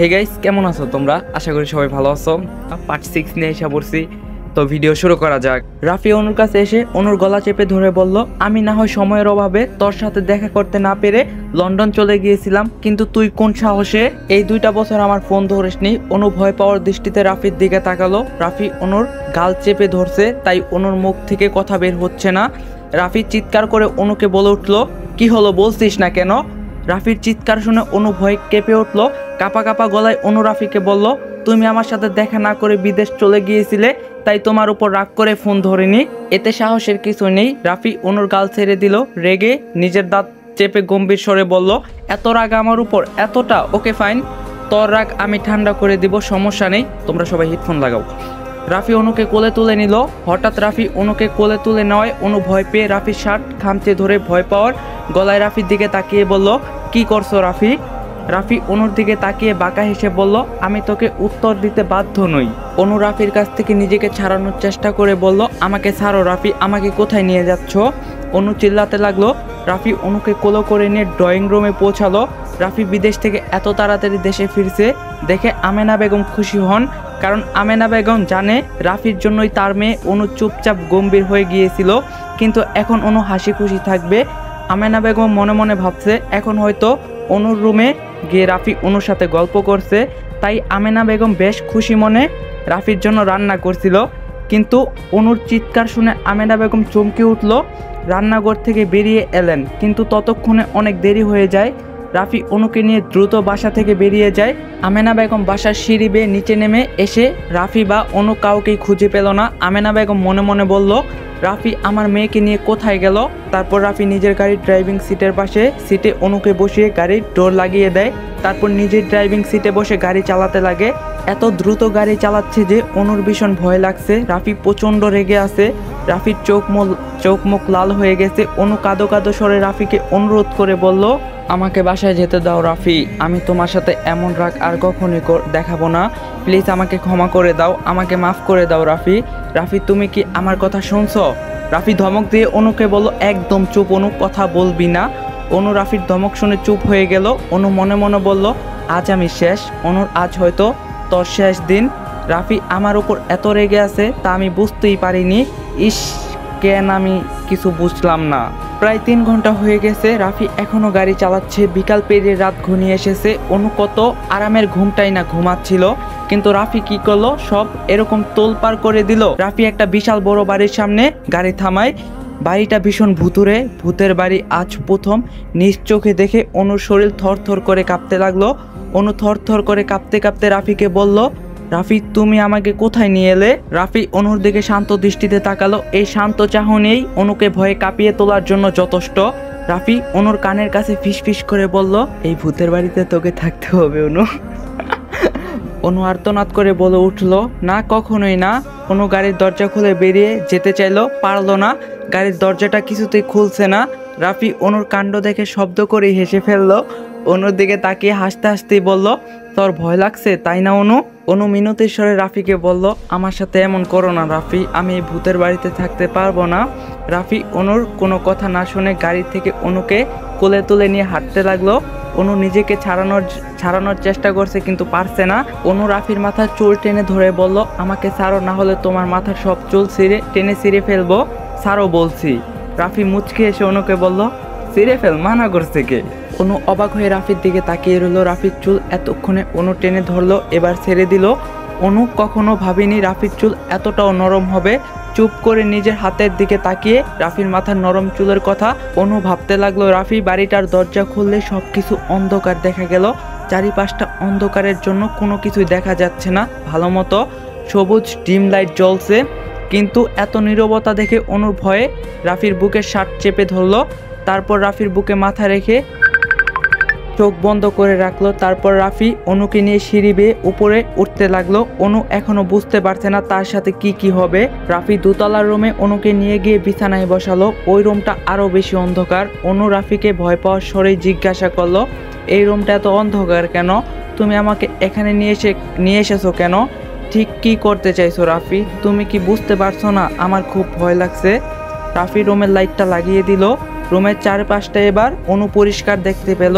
Hey guys, কেমন আছো তোমরা? আশা করি সবাই ভালো আছো। পার্ট 6 নিয়ে এসে পড়ছি, তো ভিডিও শুরু করা যাক। রাফি অনুর কাছে এসে অনুর গলা চেপে ধরে বলল, আমি না হয় সময়ের অভাবে তোর সাথে দেখা করতে না পেরে লন্ডন চলে গিয়েছিলাম, কিন্তু তুই কোন সাহসে এই 2টা বছর আমার ফোন ধরিসনি? অনু ভয় পাওয়ার দৃষ্টিতে রাফির দিকে তাকালো। রাফি অনুর গাল চেপে ধরছে, তাই অনুর মুখ থেকে কথা বের হচ্ছে না। রাফি চিৎকার করে অনুকে বলে উঠলো, কি হলো বলছিস না কেন? রাফির চিৎকার শুনে অনু ভয় কেঁপে উঠলো। কাপা কাপা গলায় অনু রাফিকে বলল, তুমি আমার সাথে দেখা না করে বিদেশ চলে গিয়েছিলে, তাই তোমার উপর রাগ করে ফোন ধরিনি। এতে সাহসের কিছু নেই। রাফি অনুর গাল ছেড়ে দিল। রেগে নিজের দাঁত চেপে গম্ভীর স্বরে বলল, এত রাগ আমার উপর? এতটা? ওকে ফাইন, তোর রাগ আমি ঠান্ডা করে দিব, সমস্যা নেই। তোমরা সবাই হেডফোন লাগাও। রাফি অনুকে কোলে তুলে নিল। হঠাৎ রাফি অনুকে কোলে তুলে নেওয়ায় অনু ভয় পেয়ে রাফির শার্ট খামচে ধরে ভয় পাওয়ার গলায় রাফির দিকে তাকিয়ে বলল, কি করছো রাফি? রাফি অনুর দিকে তাকিয়ে বাঁকা হেসে বলল, আমি তোকে উত্তর দিতে বাধ্য নই। অনু রাফির কাছ থেকে নিজেকে ছাড়ানোর চেষ্টা করে বলল, আমাকে ছাড়ো রাফি, আমাকে কোথায় নিয়ে যাচ্ছ? অনু চিল্লাতে লাগলো। রাফি অনুকে কোলো করে নিয়ে ড্রয়িং রুমে পৌঁছালো। রাফি বিদেশ থেকে এত তাড়াতাড়ি দেশে ফিরছে দেখে আমেনা বেগম খুশি হন, কারণ আমেনা বেগম জানে রাফির জন্যই তার মেয়ে অনু চুপচাপ গম্ভীর হয়ে গিয়েছিল, কিন্তু এখন অনু হাসি খুশি থাকবে। আমেনা বেগম মনে মনে ভাবছে, এখন হয়তো অনুর রুমে গিয়ে রাফি অনুর সাথে গল্প করছে, তাই আমেনা বেগম বেশ খুশি মনে রাফির জন্য রান্না করছিল। কিন্তু অনুর চিৎকার শুনে আমেনা বেগম চমকে উঠল। রান্নাঘর থেকে বেরিয়ে এলেন, কিন্তু ততক্ষণে অনেক দেরি হয়ে যায়। রাফি অনুকে নিয়ে দ্রুত বাসা থেকে বেরিয়ে যায়। আমেনা বেগম বাসার সিঁড়ি বেয়ে নিচে নেমে এসে রাফি বা অনু কাউকেই খুঁজে পেল না। আমেনা বেগম মনে মনে বলল, রাফি আমার মেয়েকে নিয়ে কোথায় গেল? তারপর রাফি নিজের গাড়ির ড্রাইভিং সিটের পাশে সিটে অনুকে বসিয়ে গাড়ির ডোর লাগিয়ে দেয়। তারপর নিজের ড্রাইভিং সিটে বসে গাড়ি চালাতে লাগে। এত দ্রুত গাড়ি চালাচ্ছে যে অনুর ভীষণ ভয় লাগছে। রাফি প্রচণ্ড রেগে আছে। রাফির চোখ মুখ লাল হয়ে গেছে। অনু কাঁদো কাঁদো স্বরে রাফিকে অনুরোধ করে বলল, আমাকে বাসায় যেতে দাও রাফি, আমি তোমার সাথে এমন রাগ আর কখনোই দেখাবো না। প্লিজ আমাকে ক্ষমা করে দাও, আমাকে মাফ করে দাও রাফি। রাফি তুমি কি আমার কথা শুনছো? রাফি ধমক দিয়ে অনুকে বলল, একদম চুপ অনু, কথা বলবি না। অনু রাফির ধমক শুনে চুপ হয়ে গেল। অনু মনে মনে বলল, আজ আমি শেষ। অনুর আজ হয়তো তোর শেষ দিন। রাফি আমার উপর এত রেগে আছে তা আমি বুঝতেই পারিনি। ইস, কেন আমি কিছু বুঝলাম না। প্রায় 3 ঘন্টা হয়ে গেছে, রাফি এখনো গাড়ি চালাচ্ছে। বিকাল পেরিয়ে রাত ঘনিয়ে এসেছে। অনু কত আরামের ঘুমটাই না ঘুমাচ্ছিল, কিন্তু রাফি কি করলো, সব এরকম তোলপাড় করে দিল। রাফি একটা বিশাল বড় বাড়ির সামনে গাড়ি থামায়। বাড়িটা ভীষণ ভুতুরে, ভূতের বাড়ি আজ প্রথম নিজ চোখে দেখে অনুর শরীর থরথর করে কাঁপতে লাগলো। অনু থরথর করে কাঁপতে কাঁপতে রাফিকে বলল, রাফি তুমি আমাকে কোথায় নিয়ে এলে? রাফি অনুর দিকে শান্ত দৃষ্টিতে তাকালো। এই শান্ত চাহনিই অনুকে ভয়ে কাঁপিয়ে তোলার জন্য যথেষ্ট। রাফি অনুর কানের কাছে ফিসফিস করে বলল, এই ভূতের বাড়িতে তোকে থাকতে হবে অনু। অনু আর্তনাদ করে বলে উঠল, না কখনোই না। অনু গাড়ির দরজা খুলে বেরিয়ে যেতে চাইলো, পারলো না। গাড়ির দরজাটা কিছুতেই খুলছে না। রাফি অনুর কাণ্ড দেখে শব্দ করে হেসে ফেললো। অনুর দিকে তাকিয়ে হাসতে হাসতেই বলল, তোর ভয় লাগছে তাই না অনু? অনু মিনতির স্বরে রাফিকে বলল, আমার সাথে এমন করো না রাফি, আমি এই ভূতের বাড়িতে থাকতে পারবো না। রাফি অনুর কোনো কথা না শুনে গাড়ি থেকে অনুকে কোলে তুলে নিয়ে হাঁটতে লাগলো। অনু নিজেকে ছাড়ানোর চেষ্টা করছে, কিন্তু পারছে না। অনু রাফির মাথার চুল টেনে ধরে বলল, আমাকে ছাড়ো, না হলে তোমার মাথার সব চুল টেনে ছিঁড়ে ফেলবো। ছাড়ো বলছি। রাফি মুচকে এসে অনুকে বলল, ছিঁড়ে ফেল, মানা করছে কে? অনু অবাক হয়ে রাফির দিকে তাকিয়ে রইল। রাফির চুল এতক্ষণে অনু টেনে ধরলো, এবার ছেড়ে দিল। অনু কখনো ভাবেনি রাফির চুল এতটাও নরম হবে। চুপ করে নিজের হাতের দিকে তাকিয়ে রাফির মাথার নরম চুলের কথা অনু ভাবতে লাগলো। রাফি বাড়িটার দরজা খুললে সবকিছু অন্ধকার দেখা গেল। চারিপাশটা অন্ধকারের জন্য কোনো কিছুই দেখা যাচ্ছে না ভালো মতো। সবুজ ডিম লাইট জ্বলছে, কিন্তু এত নীরবতা দেখে অনুর ভয়ে রাফির বুকের শার্ট চেপে ধরলো। তারপর রাফির বুকে মাথা রেখে চোখ বন্ধ করে রাখলো। তারপর রাফি অনুকে নিয়ে সিঁড়ি বেয়ে উপরে উঠতে লাগলো। অনু এখনো বুঝতে পারছে না তার সাথে কি হবে। রাফি দোতলার রুমে অনুকে নিয়ে গিয়ে বিছানায় বসালো। ওই রুমটা আরো বেশি অন্ধকার। অনু রাফিকে ভয় পাওয়ার স্বরেই জিজ্ঞাসা করলো, এই রুমটা এত অন্ধকার কেন? তুমি আমাকে এখানে নিয়ে এসেছো কেন? ঠিক কি করতে চাইছো রাফি? তুমি কি বুঝতে পারছো না আমার খুব ভয় লাগছে? রাফি রুমের লাইটটা লাগিয়ে দিল। রুমের চারপাশটা এবার অনু পরিষ্কার দেখতে পেল।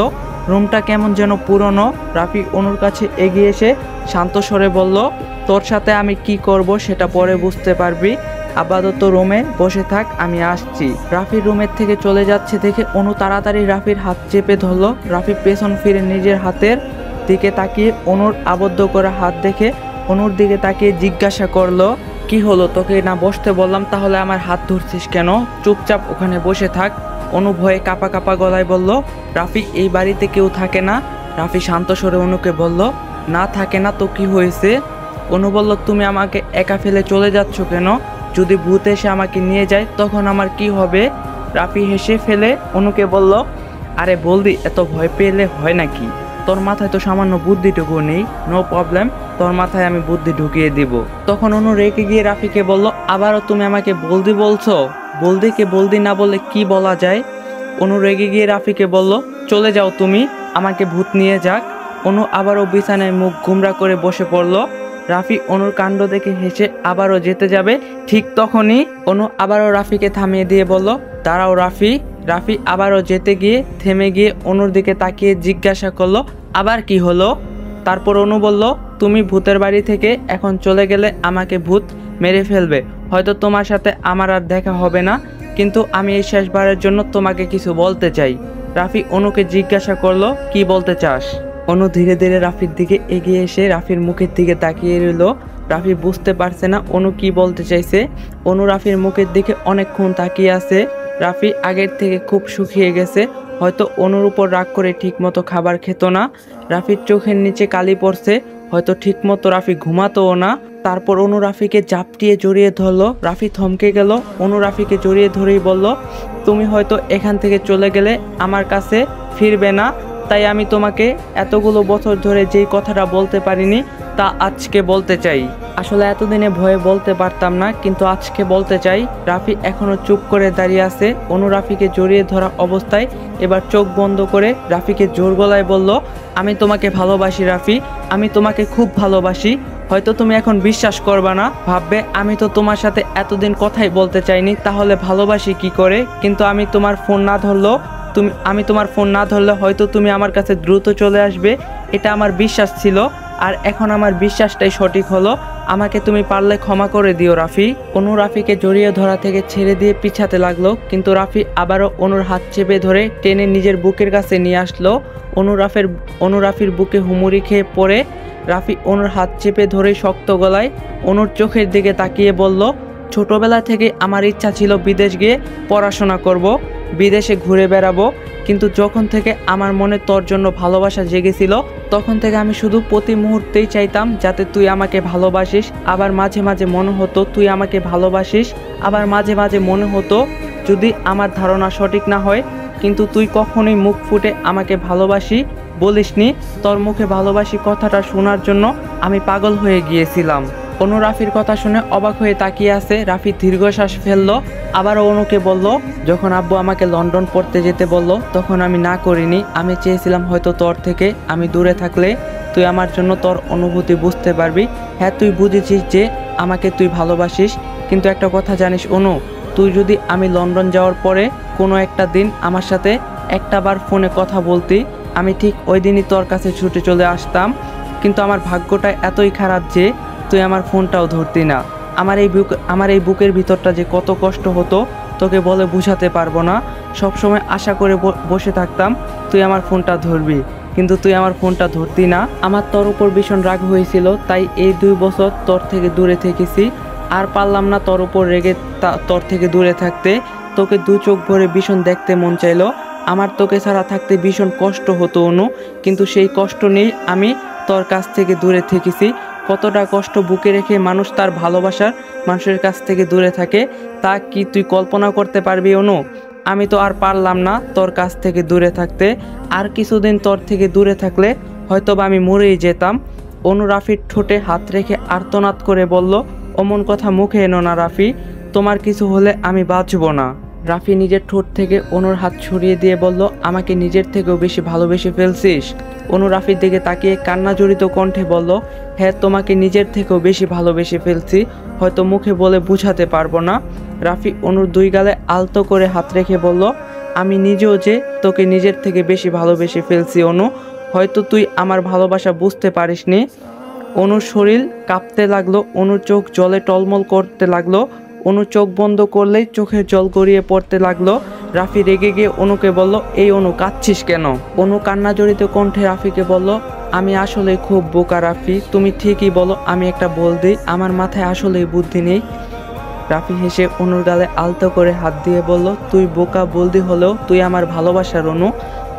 রুমটা কেমন যেন পুরনো। রাফি অনুর কাছে এগিয়ে এসে শান্ত স্বরে বলল, তোর সাথে আমি কি করব সেটা পরে বুঝতে পারবি, আপাতত রুমে বসে থাক, আমি আসছি। রাফি রুমের থেকে চলে যাচ্ছে দেখে অনু তাড়াতাড়ি রাফির হাত চেপে ধরল। রাফি পেছন ফিরে নিজের হাতের দিকে তাকিয়ে অনুর আবদ্ধ করা হাত দেখে অনুর দিকে তাকিয়ে জিজ্ঞাসা করলো, কি হলো, তোকে না বসতে বললাম, তাহলে আমার হাত ধরছিস কেন? চুপচাপ ওখানে বসে থাক। অনু ভয়ে কাঁপা কাঁপা গলায় বলল, রাফি এই বাড়িতে কেউ থাকে না। রাফি শান্ত স্বরে অনুকে বলল, না থাকে না তো কি হয়েছে? অনু বলল, তুমি আমাকে একা ফেলে চলে যাচ্ছ কেন? যদি ভূত এসে আমাকে নিয়ে যায় তখন আমার কি হবে? রাফি হেসে ফেলে অনুকে বলল, আরে বলদি, এত ভয় পেলে হয় নাকি? তোর মাথায় তো সামান্য বুদ্ধিটুকু নেই। নো প্রবলেম, তোর মাথায় আমি বুদ্ধি ঢুকিয়ে দিব। তখন অনু রেগে গিয়ে রাফিকে বলল, আবারও তুমি আমাকে বলদি বলছো? বলদিকে বলদি না বলে কি বলা যায়? অনু রেগে গিয়ে রাফিকে বলল, চলে যাও তুমি, আমাকে ভূত নিয়ে যাক। অনু আবারও বিছানায় মুখ গুমরা করে বসে পড়ল। রাফি অনুর কাণ্ড দেখে হেসে আবারও যেতে যাবে, ঠিক তখনই অনু আবারও রাফিকে থামিয়ে দিয়ে বলল, দাঁড়াও রাফি। রাফি আবারও যেতে গিয়ে থেমে গিয়ে অনুর দিকে তাকিয়ে জিজ্ঞাসা করলো, আবার কি হলো? তারপর অনু বলল, তুমি ভূতের বাড়ি থেকে এখন চলে গেলে আমাকে ভূত মেরে ফেলবে, হয়তো তোমার সাথে আমার আর দেখা হবে না, কিন্তু আমি এই শেষবারের জন্য তোমাকে কিছু বলতে চাই। রাফি অনুকে জিজ্ঞাসা করলো, কি বলতে চাস? অনু ধীরে ধীরে রাফির দিকে এগিয়ে এসে রাফির মুখের দিকে তাকিয়ে রইল। রাফি বুঝতে পারছে না অনু কি বলতে চাইছে। অনু রাফির মুখের দিকে অনেকক্ষণ তাকিয়ে আছে। রাফি আগের থেকে খুব শুকিয়ে গেছে, হয়তো অনুর উপর রাগ করে ঠিকমতো খাবার খেত না। রাফির চোখের নিচে কালি পড়ছে, হয়তো ঠিকমতো রাফি ঘুমাতোও না। তারপর অনু রাফিকে জাপটিয়ে জড়িয়ে ধরলো। রাফি থমকে গেল। অনু রাফিকে জড়িয়ে ধরেই বলল, তুমি হয়তো এখান থেকে চলে গেলে আমার কাছে ফিরবে না, তাই আমি তোমাকে এতগুলো বছর ধরে যেই কথাটা বলতে পারিনি তা আজকে বলতে চাই। আসলে এতদিনে ভয়ে বলতে পারতাম না, কিন্তু আজকে বলতে চাই। রাফি এখনো চুপ করে দাঁড়িয়ে আছে। অনু রাফিকে জড়িয়ে ধরা অবস্থায় এবার চোখ বন্ধ করে রাফিকে জোর গলায় বলল, আমি তোমাকে ভালোবাসি রাফি, আমি তোমাকে খুব ভালোবাসি। হয়তো তুমি এখন বিশ্বাস করবা না, ভাববে আমি তো তোমার সাথে এতদিন কথাই বলতে চাইনি, তাহলে ভালোবাসি কি করে? কিন্তু আমি তোমার ফোন না ধরলে হয়তো তুমি আমার কাছে দ্রুত চলে আসবে, এটা আমার বিশ্বাস ছিল, আর এখন আমার বিশ্বাসটাই সঠিক হলো। আমাকে তুমি পারলে ক্ষমা করে দিও রাফি। অনু রাফিকে জড়িয়ে ধরা থেকে ছেড়ে দিয়ে পিছাতে লাগলো, কিন্তু রাফি আবারও অনুর হাত চেপে ধরে টেনে নিজের বুকের কাছে নিয়ে আসলো। অনু রাফির বুকে হুমুরি খেয়ে পড়ে। রাফি অনুর হাত চেপে ধরে শক্ত গলায় অনুর চোখের দিকে তাকিয়ে বলল, ছোটবেলা থেকে আমার ইচ্ছা ছিল বিদেশ গিয়ে পড়াশোনা করব, বিদেশে ঘুরে বেড়াবো, কিন্তু যখন থেকে আমার মনে তোর জন্য ভালোবাসা জেগেছিল তখন থেকে আমি শুধু প্রতি মুহূর্তেই চাইতাম যাতে তুই আমাকে ভালোবাসিস। আবার মাঝে মাঝে মনে হতো তুই আমাকে ভালোবাসিস, আবার মাঝে মাঝে মনে হতো যদি আমার ধারণা সঠিক না হয়, কিন্তু তুই কখনোই মুখ ফুটে আমাকে ভালোবাসি বলিসনি। তোর মুখে ভালোবাসি কথাটা শোনার জন্য আমি পাগল হয়ে গিয়েছিলাম। অনু রাফির কথা শুনে অবাক হয়ে তাকিয়ে আছে। রাফি দীর্ঘশ্বাস ফেললো। আবারও অনুকে বলল, যখন আব্বু আমাকে লন্ডন পড়তে যেতে বলল তখন আমি না করিনি। আমি চেয়েছিলাম হয়তো তোর থেকে আমি দূরে থাকলে তুই আমার জন্য তোর অনুভূতি বুঝতে পারবি। হ্যাঁ, তুই বুঝেছিস যে আমাকে তুই ভালোবাসিস, কিন্তু একটা কথা জানিস অনু, তুই যদি আমি লন্ডন যাওয়ার পরে কোনো একটা দিন আমার সাথে একটাবার ফোনে কথা বলতি, আমি ঠিক ওই দিনই তোর কাছে ছুটে চলে আসতাম। কিন্তু আমার ভাগ্যটা এতই খারাপ যে তুই আমার ফোনটাও ধরতি না। আমার এই বুকের ভিতরটা যে কত কষ্ট হতো তোকে বলে বুঝাতে পারবো না। সবসময় আশা করে বসে থাকতাম তুই আমার ফোনটা ধরবি, কিন্তু তুই আমার ফোনটা ধরতি না। আমার তোর উপর ভীষণ রাগ হয়েছিল, তাই এই 2 বছর তোর থেকে দূরে থেকেছি। আর পারলাম না তোর উপর রেগে তোর থেকে দূরে থাকতে। তোকে 2 চোখ ভরে ভীষণ দেখতে মন চাইলো। আমার তোকে ছাড়া থাকতে ভীষণ কষ্ট হতো অনু, কিন্তু সেই কষ্ট নেই আমি তোর কাছ থেকে দূরে থেকেছি। কতটা কষ্ট বুকে রেখে মানুষ তার ভালোবাসার মানুষের কাছ থেকে দূরে থাকে তা কি তুই কল্পনা করতে পারবি অনু? আমি তো আর পারলাম না তোর কাছ থেকে দূরে থাকতে। আর কিছুদিন তোর থেকে দূরে থাকলে হয়তোবা আমি মরেই যেতাম। অনু রাফির ঠোঁটে হাত রেখে আর্তনাদ করে বলল, অমন কথা মুখে এনো না রাফি, তোমার কিছু হলে আমি বাঁচব না। রাফি নিজের ঠোঁট থেকে অনুর হাত সরিয়ে দিয়ে বলল, আমাকে নিজের থেকেও বেশি ভালোবেসে ফেলছিস? অনু রাফির দিকে তাকিয়ে কান্না জড়িত কণ্ঠে বলল, হ্যাঁ, তোমাকে নিজের থেকেও বেশি ভালোবেসে ফেলছি, হয়তো মুখে বলে বুঝাতে পারবো না। রাফি অনুর 2 গালে আলতো করে হাত রেখে বলল, আমি নিজেও যে তোকে নিজের থেকে বেশি ভালোবেসে ফেলছি অনু, হয়তো তুই আমার ভালোবাসা বুঝতে পারিসনি। অনুর শরীর কাঁপতে লাগলো, অনুর চোখ জলে টলমল করতে লাগলো, অনু চোখ বন্ধ করলেই চোখের জল গড়িয়ে পড়তে লাগলো। রাফি রেগে গিয়ে অনুকে বলল, এই অনু কাঁদছিস কেন? অনু কান্না জড়িত কণ্ঠে রাফিকে বলল, আমি আসলে খুব বোকা রাফি, তুমি ঠিকই বলো, আমি একটা বলদি, আমার মাথায় আসলেই বুদ্ধি নেই। রাফি হেসে অনুর গালে আলতো করে হাত দিয়ে বলল, তুই বোকা বলদি হলেও তুই আমার ভালোবাসার অনু,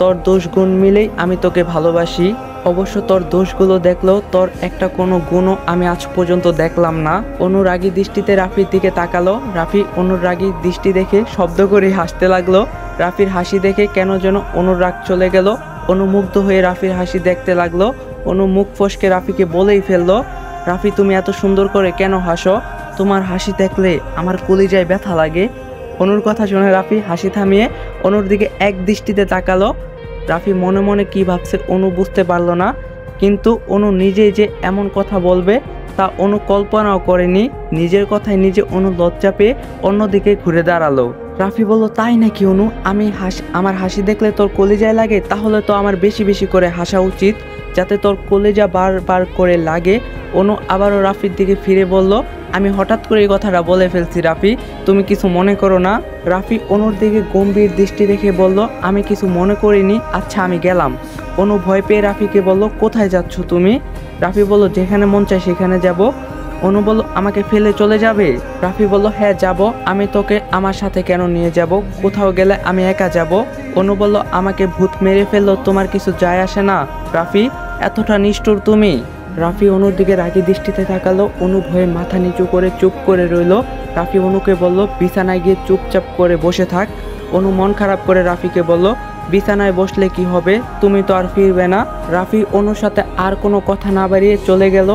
তোর দোষ গুণ মিলেই আমি তোকে ভালোবাসি। অবশ্য তোর দোষগুলো দেখলেও তোর একটা কোনো গুণও আমি আজ পর্যন্ত দেখলাম না। অনু রাগী দৃষ্টিতে রাফির দিকে তাকালো। রাফি অনুর রাগী দৃষ্টি দেখে শব্দ করে হাসতে লাগলো। রাফির হাসি দেখে কেন যেন অনুর রাগ চলে গেল। অনু মুগ্ধ হয়ে রাফির হাসি দেখতে লাগলো। অনু মুখ ফসকে রাফিকে বলেই ফেললো, রাফি তুমি এত সুন্দর করে কেন হাসো? তোমার হাসি দেখলে আমার কলিজায় ব্যথা লাগে। অনুর কথা শুনে রাফি হাসি থামিয়ে অনুর দিকে এক দৃষ্টিতে তাকালো। রাফি মনে মনে কি ভাবছে অনু বুঝতে পারলো না, কিন্তু অনু নিজেই যে এমন কথা বলবে তা অনু কল্পনাও করেনি। নিজের কথায় নিজে অনু লজ্জা পেয়ে অন্যদিকে ঘুরে দাঁড়ালো। রাফি বলল, তাই নাকি অনু, আমার হাসি দেখলে তোর কলিজায় লাগে? তাহলে তো আমার বেশি বেশি করে হাসা উচিত, যাতে তোর কলিজা বার করে লাগে। অনু আবারও রাফির দিকে ফিরে বলল, আমি হঠাৎ করে এই কথাটা বলে ফেলছি রাফি, তুমি কিছু মনে করো না। রাফি অনুর দিকে গম্ভীর দৃষ্টি রেখে বলল, আমি কিছু মনে করিনি, আচ্ছা আমি গেলাম। অনু ভয় পেয়ে রাফিকে বলল, কোথায় যাচ্ছ তুমি? রাফি বলল, যেখানে মন চায় সেখানে যাব। অনু বলল, আমাকে ফেলে চলে যাবে? রাফি বলল, হ্যাঁ যাব, আমি তোকে আমার সাথে কেন নিয়ে যাব? কোথাও গেলে আমি একা যাব। অনু বলল, আমাকে ভূত মেরে ফেললো তোমার কিছু যায় আসে না রাফি, এতটা নিষ্ঠুর তুমি? রাফি অনুর দিকে রাগী দৃষ্টিতে তাকালো। অনু ভয়ে মাথা নিচু করে চুপ করে রইল। রাফি অনুকে বলল, বিছানায় গিয়ে চুপচাপ করে বসে থাক। অনু মন খারাপ করে রাফিকে বলল, বিছানায় বসলে কি হবে, তুমি তো আর ফিরবে না। রাফি অনুর সাথে আর কোনো কথা না বাড়িয়ে চলে গেল।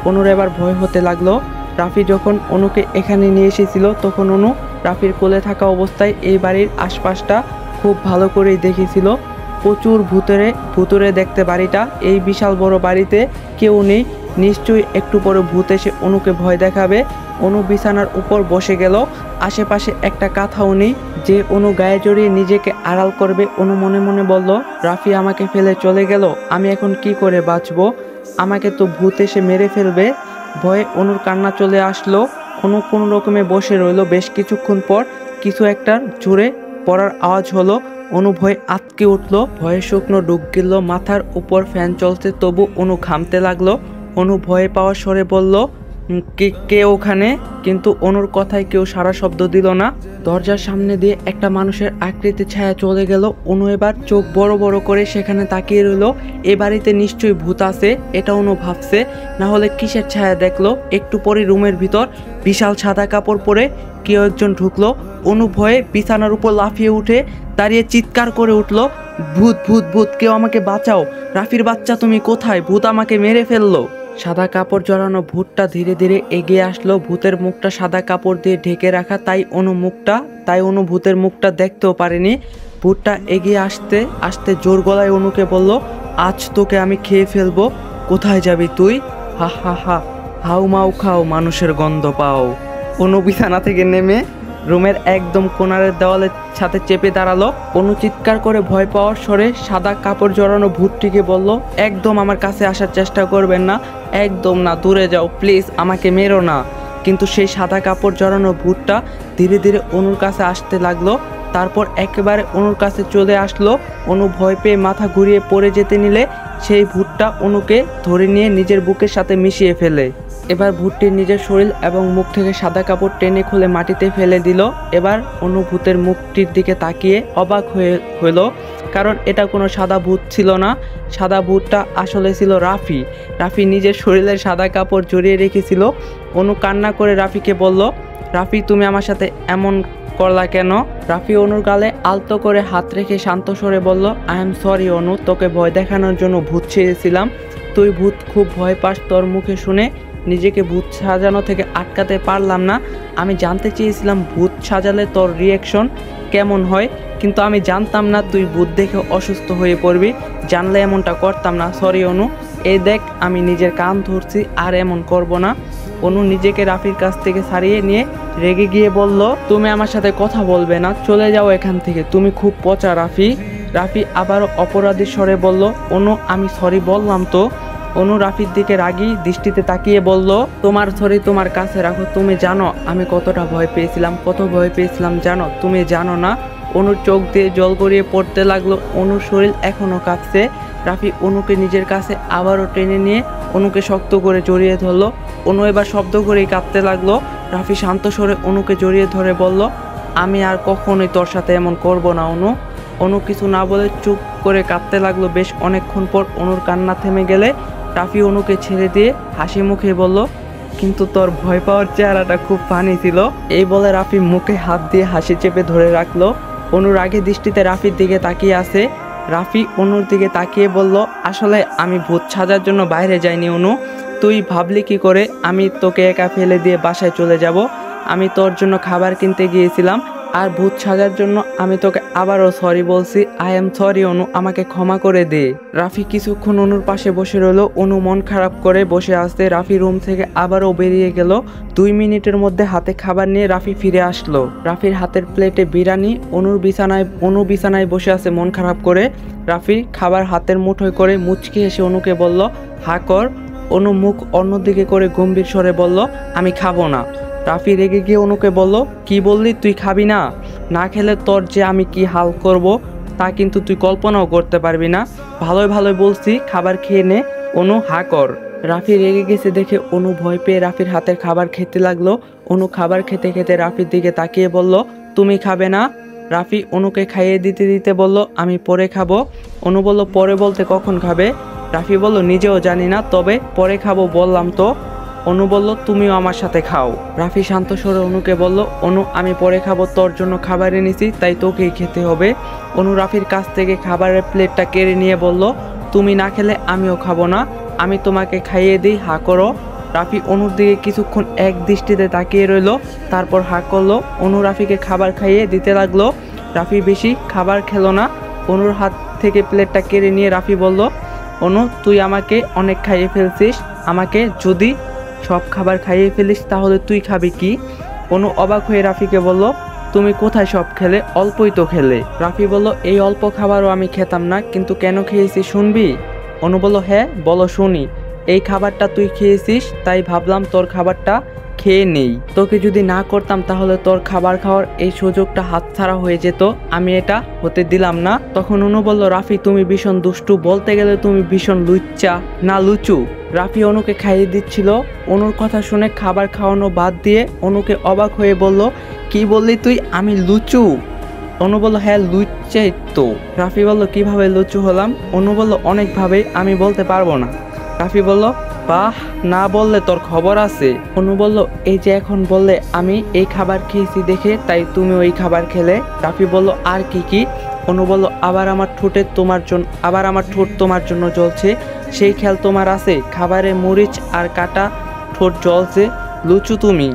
অনুর এবার ভয় হতে লাগলো। রাফি যখন অনুকে এখানে নিয়ে এসেছিল তখন অনু রাফির কোলে থাকা অবস্থায় এই বাড়ির আশপাশটা খুব ভালো করেই দেখেছিল। প্রচুর ভুতুরে দেখতে বাড়িটা। এই বিশাল বড় বাড়িতে কেউ নেই, নিশ্চয়ই একটু পরে ভূত এসে অনুকে ভয় দেখাবে। অনু বিছানার উপর বসে গেল। আশেপাশে একটা কাঁথাও নেই যে অনু গায়ে জড়িয়ে নিজেকে আড়াল করবে। অনু মনে মনে বলল, রাফি আমাকে ফেলে চলে গেল, আমি এখন কি করে বাঁচবো? আমাকে তো ভূত এসে মেরে ফেলবে। ভয়ে অনুর কান্না চলে আসলো। অনু কোনো রকমে বসে রইল। বেশ কিছুক্ষণ পর কিছু একটা জোরে পড়ার আওয়াজ হলো। অনু ভয়ে আঁতকে উঠলো। ভয়ে শুকনো ডুব গেল। মাথার উপর ফ্যান চলছে, তবু অনু ঘামতে লাগলো। অনু ভয়ে পাওয়ার স্বরে বলল, কে ওখানে? কিন্তু অনুর কথায় কেউ সারা শব্দ দিল না। দরজার সামনে দিয়ে একটা মানুষের আকৃতি ছায়া চলে গেল। অনু এবার চোখ বড় বড় করে সেখানে তাকিয়ে রইল। এ বাড়িতে নিশ্চয়ই ভূত আছে, এটা অনু ভাবছে। না হলে কিসের ছায়া দেখলো? একটু পরে রুমের ভিতর বিশাল সাদা কাপড় পরে কেউ একজন ঢুকলো। অনু ভয়ে বিছানার উপর লাফিয়ে উঠে দাঁড়িয়ে চিৎকার করে উঠল, ভূত ভূত ভূত, কেউ আমাকে বাঁচাও! রাফির বাচ্চা তুমি কোথায়? ভূত আমাকে মেরে ফেললো। সাদা কাপড় জড়ানো ভূতটা ধীরে ধীরে এগিয়ে আসলো। ভূতের মুখটা সাদা কাপড় দিয়ে ঢেকে রাখা, তাই অনু ভূতের মুখটা দেখতেও পারেনি। ভূতটা এগিয়ে আসতে আসতে জোর গলায় অনুকে বলল, আজ তোকে আমি খেয়ে ফেলবো। কোথায় যাবি তুই? হা হা হা, হাউ মাউ খাও, মানুষের গন্ধ পাও। অনু বিছানা থেকে নেমে রুমের একদম কোণারের দেওয়ালের সাথে চেপে দাঁড়ালো। অনু চিৎকার করে ভয় পাওয়ার স্বরে সাদা কাপড় জড়ানো ভূতটিকে বলল, একদম আমার কাছে আসার চেষ্টা করবেন না, একদম না, দূরে যাও প্লিজ, আমাকে মেরো না। কিন্তু সেই সাদা কাপড় জড়ানো ভূতটা ধীরে ধীরে অনুর কাছে আসতে লাগলো। তারপর একেবারে অনুর কাছে চলে আসলো। অনু ভয় পেয়ে মাথা ঘুরিয়ে পড়ে যেতে নিলে সেই ভূতটা অনুকে ধরে নিয়ে নিজের বুকের সাথে মিশিয়ে ফেলে। এবার ভূতটির নিজের শরীর এবং মুখ থেকে সাদা কাপড় টেনে খুলে মাটিতে ফেলে দিল। এবার অনু ভূতের মুখটির দিকে তাকিয়ে অবাক হইল, কারণ এটা কোনো সাদা ভূত ছিল না। সাদা ভূতটা আসলে ছিল রাফি। রাফি নিজের শরীরের সাদা কাপড় জড়িয়ে রেখেছিল। অনু কান্না করে রাফিকে বলল, রাফি তুমি আমার সাথে এমন করলা কেন? রাফি অনুর গালে আলতো করে হাত রেখে শান্ত স্বরে বলল, আই এম সরি অনু, তোকে ভয় দেখানোর জন্য ভূত ছেড়েছিলাম। তুই ভূত খুব ভয় পাস, তোর মুখে শুনে নিজেকে ভূত সাজানো থেকে আটকাতে পারলাম না। আমি জানতে চেয়েছিলাম ভূত সাজালে তোর রিয়াকশন কেমন হয়, কিন্তু আমি জানতাম না তুই ভূত দেখে অসুস্থ হয়ে পড়বি। জানলে এমনটা করতাম না, সরি অনু। এই দেখ আমি নিজের কান ধরছি, আর এমন করব না। অনু নিজেকে রাফির কাছ থেকে ছাড়িয়ে নিয়ে রেগে গিয়ে বলল, তুমি আমার সাথে কথা বলবে না, চলে যাও এখান থেকে, তুমি খুব পচা রাফি। রাফি আবারও অপরাধীর স্বরে বলল, অনু আমি সরি বললাম তো। অনু রাফির দিকে রাগী দৃষ্টিতে তাকিয়ে বলল, তোমার সরি তোমার কাছে রাখো, তুমি জানো আমি কতটা ভয় পেয়েছিলাম, কত ভয় পেয়েছিলাম জানো, তুমি জানো না। অনুর চোখ দিয়ে জল গড়িয়ে পড়তে লাগলো, অনুর শরীর এখনও কাঁপছে। রাফি অনুকে নিজের কাছে আবারও টেনে নিয়ে অনুকে শক্ত করে জড়িয়ে ধরলো। অনু এবার শব্দ করেই কাঁপতে লাগলো। রাফি শান্ত স্বরে অনুকে জড়িয়ে ধরে বলল, আমি আর কখনোই তোর সাথে এমন করব না অনু। অনু কিছু না বলে চুপ করে কাঁদতে লাগলো। বেশ অনেকক্ষণ পর অনুর কান্না থেমে গেলে রাফি অনুকে ছেড়ে দিয়ে হাসি মুখে বলল, কিন্তু তোর ভয় পাওয়ার চেহারাটা খুব ফানি ছিল। এই বলে রাফি মুখে হাত দিয়ে হাসি চেপে ধরে রাখলো। অনুর আগে দৃষ্টিতে রাফির দিকে তাকিয়ে আছে। রাফি অনুর দিকে তাকিয়ে বলল, আসলে আমি ভূত সাজার জন্য বাইরে যাইনি অনু, তুই ভাবলি কি করে আমি তোকে একা ফেলে দিয়ে বাসায় চলে যাব? আমি তোর জন্য খাবার কিনতে গিয়েছিলাম, আর ভূত সাজার জন্য আমি তোকে আবারও সরি বলছি। আই এম সরি অনু, আমাকে ক্ষমা করে দে। রাফি কিছুক্ষণ অনুর পাশে বসে রইল। অনু মন খারাপ করে বসে আসতে রাফি রুম থেকে আবারও বেরিয়ে গেল। 2 মিনিটের মধ্যে হাতে খাবার নিয়ে রাফি ফিরে আসলো। রাফির হাতের প্লেটে বিরিয়ানি। অনু বিছানায় বসে আছে মন খারাপ করে। রাফি খাবার হাতের মুঠোয় করে মুচকি হেসে অনুকে বলল, হা কর। অনু মুখ অন্যদিকে করে গম্ভীর স্বরে বলল, আমি খাবো না। রাফি রেগে গিয়ে অনুকে বলল, কি বললি, তুই খাবি না? না খেলে তোর যে আমি কি হাল করব তা কিন্তু তুই কল্পনাও করতে পারবি না। ভালোই ভালোই বলছি, খাবার খেয়ে নে। অনু হা কর। রাফি রেগে গেছে দেখে অনু ভয় পেয়ে রাফির হাতের খাবার খেতে লাগলো। অনু খাবার খেতে খেতে রাফির দিকে তাকিয়ে বলল, তুমি খাবে না? রাফি অনুকে খাইয়ে দিতে দিতে বলল, আমি পরে খাবো। অনু বলল, পরে বলতে কখন খাবে? রাফি বলল, নিজেও জানি না, তবে পরে খাবো বললাম তো। অনু বলল, তুমিও আমার সাথে খাও। রাফি শান্ত স্বরে অনুকে বলল, অনু আমি পরে খাবো, তোর জন্য খাবার এনেছি, তাই তোকেই খেতে হবে। অনু রাফির কাছ থেকে খাবারের প্লেটটা কেড়ে নিয়ে বলল, তুমি না খেলে আমিও খাবো না, আমি তোমাকে খাইয়ে দিই, হা করো। রাফি অনুর দিকে কিছুক্ষণ এক দৃষ্টিতে তাকিয়ে রইল, তারপর হা করলো। অনু রাফিকে খাবার খাইয়ে দিতে লাগলো। রাফি বেশি খাবার খেলো না। অনুর হাত থেকে প্লেটটা কেড়ে নিয়ে রাফি বলল, অনু তুই আমাকে অনেক খাইয়ে ফেলছিস, আমাকে যদি সব খাবার খাইয়ে ফেলিস তাহলে তুই খাবি কি? অনু অবাক হয়ে রাফিকে বলল, তুমি কোথায় সব খেলে? অল্পই তো খেলে। রাফি বলল, এই অল্প খাবারও আমি খেতাম না, কিন্তু কেন খেয়েছি শুনবি? অনু বলল, হ্যাঁ বলো শুনি। এই খাবারটা তুই খেয়েছিস, তাই ভাবলাম তোর খাবারটা খেয়ে নেই। তোকে যদি না করতাম তাহলে তোর খাবার খাওয়ার এই সুযোগটা হাতছাড়া হয়ে যেত, আমি এটা হতে দিলাম না। তখন অনু বলল, রাফি তুমি ভীষণ দুষ্টু, বলতে গেলে তুমি ভীষণ লুচ্চা না লুচু। রাফি অনুকে খাইয়ে দিচ্ছিল। অনুর কথা শুনে খাবার খাওয়ানো বাদ দিয়ে অনুকে অবাক হয়ে বলল, কি বললি তুই, আমি লুচু? অনু বলল, হ্যাঁ লুচ্চাই তো। রাফি বলল, কিভাবে লুচু হলাম? অনু বলল, অনেকভাবে, আমি বলতে পারবো না। রাফি বলল, বাহ, না বললে তোর খবর আছে। অনু বলল, এই যে এখন বললে আমি এই খাবার খেয়েছি দেখে তাই তুমি ওই খাবার খেলে। রাফি বলল, আর কি কি? অনু বলল, আবার আমার ঠোঁট তোমার জন্য জ্বলছে, সেই খেয়াল তোমার আছে? খাবারে মরিচ আর কাটা ঠোঁট জ্বলছে, লুচু তুমি।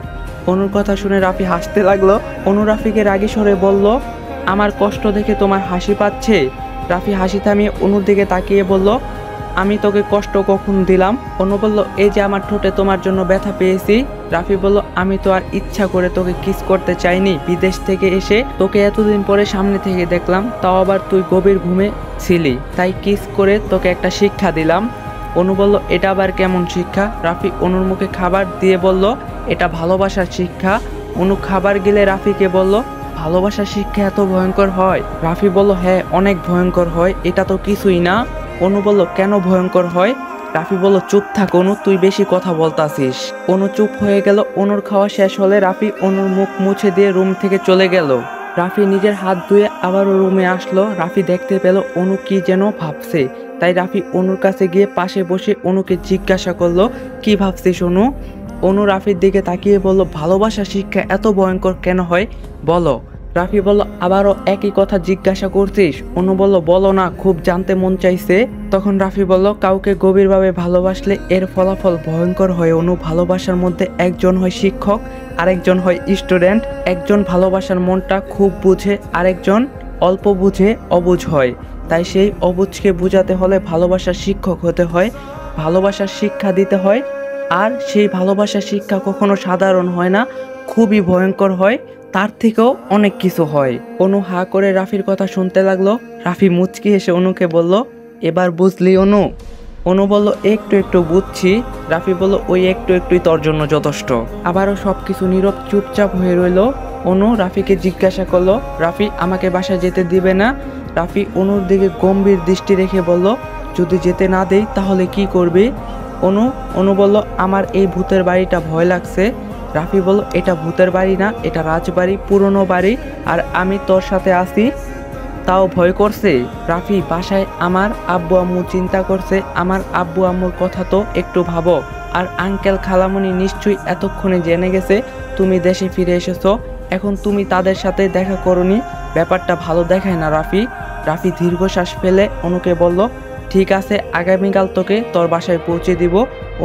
অনুর কথা শুনে রাফি হাসতে লাগলো। অনু রাফিকে রাগী স্বরে বলল, আমার কষ্ট দেখে তোমার হাসি পাচ্ছে? রাফি হাসি থামিয়ে অনুর দিকে তাকিয়ে বলল, আমি তোকে কষ্ট কখন দিলাম? অনু বলল, এই যে আমার ঠোঁটে তোমার জন্য ব্যথা পেয়েছি। রাফি বলল, আমি তো আর ইচ্ছা করে তোকে কিস করতে চাইনি, বিদেশ থেকে এসে তোকে এতদিন পরে সামনে থেকে দেখলাম, তাও আবার তুই গভীর ঘুমে ছিলি, তাই কিস করে তোকে একটা শিক্ষা দিলাম। অনু বলল, এটা আবার কেমন শিক্ষা? রাফি অনুর মুখে খাবার দিয়ে বলল, এটা ভালোবাসার শিক্ষা। অনু খাবার গিলে রাফিকে বলল, ভালোবাসার শিক্ষা এত ভয়ঙ্কর হয়? রাফি বলল, হ্যাঁ অনেক ভয়ঙ্কর হয়, এটা তো কিছুই না। অনু বলল, কেন ভয়ঙ্কর হয়? রাফি বলল, চুপ থাক অনু, তুই বেশি কথা বলতাছিস। অনু চুপ হয়ে গেল। অনুর খাওয়া শেষ হলে রাফি অনুর মুখ মুছে দিয়ে রুম থেকে চলে গেল। রাফি নিজের হাত ধুয়ে আবারও রুমে আসলো। রাফি দেখতে পেল অনু কি যেন ভাবছে, তাই রাফি অনুর কাছে গিয়ে পাশে বসে অনুকে জিজ্ঞাসা করলো, কি ভাবছিস অনু? অনু রাফির দিকে তাকিয়ে বলল, ভালোবাসার শিক্ষা এত ভয়ঙ্কর কেন হয় বলো। রাফি বলল, আবারও একই কথা জিজ্ঞাসা করছিস? অনু বলল, বলো না, খুব জানতে মন চাইছে। তখন রাফি বলল, কাউকে গভীরভাবে ভালোবাসলে এর ফলাফল ভয়ঙ্কর হয় অনু। ভালোবাসার মধ্যে একজন হয় শিক্ষক, আরেকজন হয় স্টুডেন্ট। একজন ভালোবাসার মনটা খুব বুঝে, আরেকজন অল্প বুঝে অবুঝ হয়। তাই সেই অবুঝকে বুঝাতে হলে ভালোবাসার শিক্ষক হতে হয়, ভালোবাসার শিক্ষা দিতে হয়। আর সেই ভালোবাসার শিক্ষা কখনো সাধারণ হয় না, খুবই ভয়ঙ্কর হয়, তার থেকেও অনেক কিছু হয়। অনু হা করে রাফির কথা শুনতে লাগলো। রাফি মুচকি হেসে অনুকে বলল, এবার বুঝলি অনু? অনু বলল, একটু একটু বুঝছি। রাফি বলল, ওই একটু একটুই তোর জন্য যথেষ্ট। আবারও সবকিছু নীরব চুপচাপ হয়ে রইল। অনু রাফিকে জিজ্ঞাসা করলো, রাফি আমাকে বাসায় যেতে দিবে না? রাফি অনুর দিকে গম্ভীর দৃষ্টি রেখে বলল, যদি যেতে না দেই তাহলে কি করবি? অনু বলল, আমার এই ভূতের বাড়িটা ভয় লাগছে। রাফি বলল, এটা ভূতের বাড়ি না, এটা রাজবাড়ি, পুরনো বাড়ি, আর আমি তোর সাথে আছি তাও ভয় করছে? রাফি, বাসায় আমার আব্বু আম্মু চিন্তা করছে, আমার আব্বু আম্মুর কথা তো একটু ভাবো। আর আঙ্কেল খালামণি নিশ্চয়ই এতক্ষণে জেনে গেছে তুমি দেশে ফিরে এসেছো, এখন তুমি তাদের সাথে দেখা করনি, ব্যাপারটা ভালো দেখায় না রাফি। রাফি দীর্ঘশ্বাস ফেলে অনুকে বলল, ঠিক আছে, আগামীকাল তোকে তোর বাসায় পৌঁছে দিব।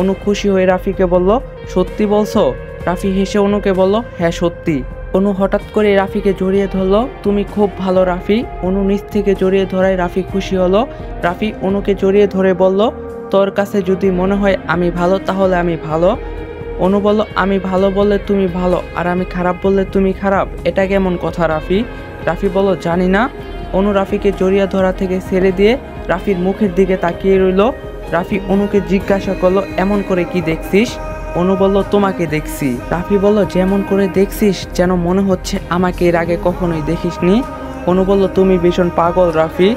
অনু খুশি হয়ে রাফিকে বলল, সত্যি বলছো? রাফি হেসে অনুকে বলল, হ্যাঁ সত্যি। অনু হঠাৎ করে রাফিকে জড়িয়ে ধরলো, তুমি খুব ভালো রাফি। অনু নিচ থেকে জড়িয়ে ধরায় রাফি খুশি হলো। রাফি অনুকে জড়িয়ে ধরে বলল, তোর কাছে যদি মনে হয় আমি ভালো তাহলে আমি ভালো। অনু বলল, আমি ভালো বললে তুমি ভালো, আর আমি খারাপ বললে তুমি খারাপ, এটা কেমন কথা রাফি? রাফি বলল, জানি না। অনু রাফিকে জড়িয়ে ধরা থেকে ছেড়ে দিয়ে রাফির মুখের দিকে তাকিয়ে রইল। রাফি অনুকে জিজ্ঞাসা করলো, এমন করে কি দেখছিস? অনু বলল, তোমাকে দেখছি। রাফি বলল, যেমন করে দেখছিস যেন মনে হচ্ছে আমাকে এর আগে কখনোই দেখিসনি। অনু বলল, তুমি ভীষণ পাগল রাফি।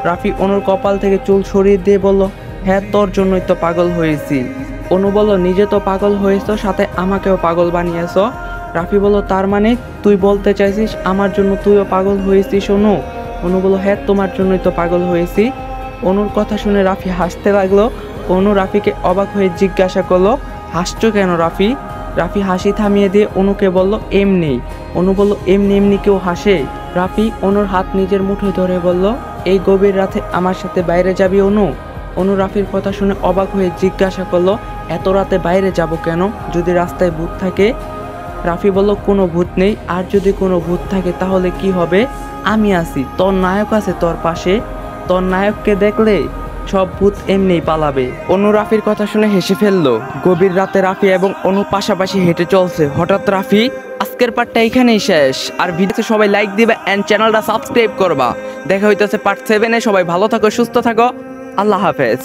রাফি অনুর কপাল থেকে চুল সরিয়ে দিয়ে বলল, হ্যাঁ তোর জন্যই তো পাগল হয়েছি। অনু বলল, নিজে তো পাগল হয়েছ, সাথে আমাকেও পাগল বানিয়েছ। রাফি বলল, তার মানে তুই বলতে চাইছিস আমার জন্য তুইও পাগল হয়েছিস? অনু বলল, হ্যাঁ তোমার জন্যই তো পাগল হয়েছি। অনুর কথা শুনে রাফি হাসতে লাগলো। অনু রাফিকে অবাক হয়ে জিজ্ঞাসা করলো, হাসছো কেন রাফি? রাফি হাসি থামিয়ে দিয়ে অনুকে বলল, এমনি। অনু বলল, এমনি এমনি কেউ হাসে? রাফি অনুর হাত নিজের মুঠোয় ধরে বলল, এই গভীর রাতে আমার সাথে বাইরে যাবি অনু? অনু রাফির কথা শুনে অবাক হয়ে জিজ্ঞাসা করলো, এত রাতে বাইরে যাব কেন, যদি রাস্তায় ভূত থাকে? রাফি বলল, কোনো ভূত নেই, আর যদি কোনো ভূত থাকে তাহলে কি হবে? আমি আছি, তোর নায়ক আছে তোর পাশে, তোর নায়ককে দেখলে সব ভূত এমনিই পালাবে। অনু রাফির কথা শুনে হেসে ফেললো। গভীর রাতে রাফি এবং অনু পাশাপাশি হেঁটে চলছে। হঠাৎ রাফি, আজকের পার্টটা এখানেই শেষ, আর ভিডিওতে সবাই লাইক দিবে এন্ড চ্যানেলটা সাবস্ক্রাইব করবা। দেখা হইতেছে পার্ট 7-এ। সবাই ভালো থাকো, সুস্থ থাকো, আল্লাহ হাফেজ।